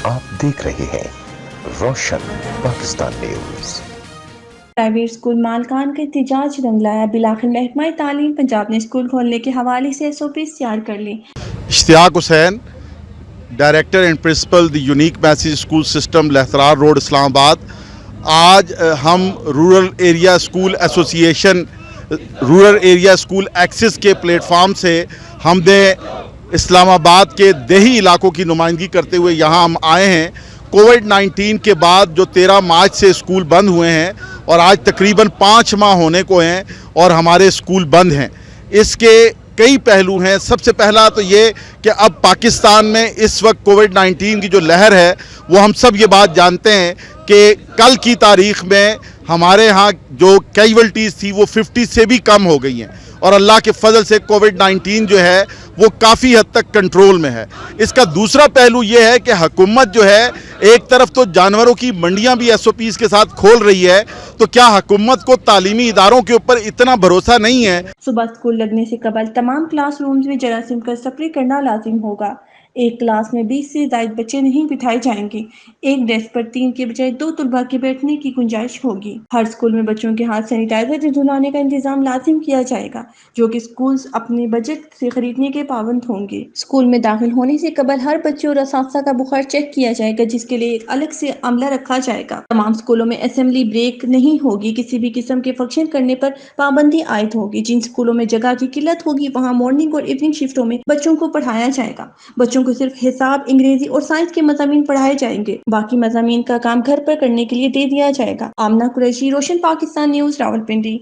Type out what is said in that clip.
आप देख रहे हैं रोशन पाकिस्तान न्यूज। प्राइवेट स्कूल मालकान का एहतजाज रंग लाया। बिलाखिर महकमा तालीम पंजाब ने स्कूल खोलने के हवाले से SOPs तैयार कर ली। Ishtiaq Hussain, director and principal the unique message school system Lehtrar road Islamabad. आज हम rural area school association, rural area school axis के प्लेटफार्म से हमने इस्लामाबाद के देही इलाकों की नुमाइंदगी करते हुए यहाँ हम आए हैं। कोविड-19 के बाद जो 13 मार्च से स्कूल बंद हुए हैं और आज तकरीबन 5 माह होने को हैं और हमारे स्कूल बंद हैं। इसके कई पहलू हैं। सबसे पहला तो ये कि अब पाकिस्तान में इस वक्त कोविड-19 की जो लहर है वो हम सब ये बात जानते हैं कि कल की तारीख़ में हमारे यहाँ जो कैजुअल्टीज़ थी वो 50 से भी कम हो गई हैं और अल्लाह के फजल से कोविड-19 जो है वो काफ़ी हद तक कंट्रोल में है। इसका दूसरा पहलू ये है कि हुकूमत जो है एक तरफ तो जानवरों की मंडियां भी SOPs के साथ खोल रही है, तो क्या हुकूमत को तालीमी इदारों के ऊपर इतना भरोसा नहीं है? सुबह स्कूल लगने से कबल तमाम क्लास रूम्स में जरासीम का स्प्रे करना लाजिम होगा। एक क्लास में 20 से ज़ायद बच्चे नहीं बिठाए जाएंगे। एक डेस्क पर 3 के बजाय 2 तलबा के बैठने की गुंजाइश होगी। हर स्कूल में बच्चों के हाथ सैनिटाइजर से धुलाने का इंतजाम लाजिम किया जाएगा, जो कि स्कूल्स अपने बजट से खरीदने के पाबंद होंगे। स्कूल में दाखिल होने से कबल हर बच्चे और असातिज़ा का बुखार चेक किया जाएगा, जिसके लिए एक अलग से अमला रखा जाएगा। तमाम स्कूलों में असेंबली ब्रेक नहीं होगी। किसी भी किस्म के फंक्शन करने पर पाबंदी आयद होगी। जिन स्कूलों में जगह की किल्लत होगी वहाँ मॉर्निंग और इवनिंग शिफ्टों में बच्चों को पढ़ाया जाएगा। बच्चों को सिर्फ हिसाब, अंग्रेजी और साइंस के मज़ामीन पढ़ाए जाएंगे। बाकी मज़ामीन का काम घर पर करने के लिए दे दिया जाएगा। आमना कुरैशी, रोशन पाकिस्तान न्यूज़, रावलपिंडी।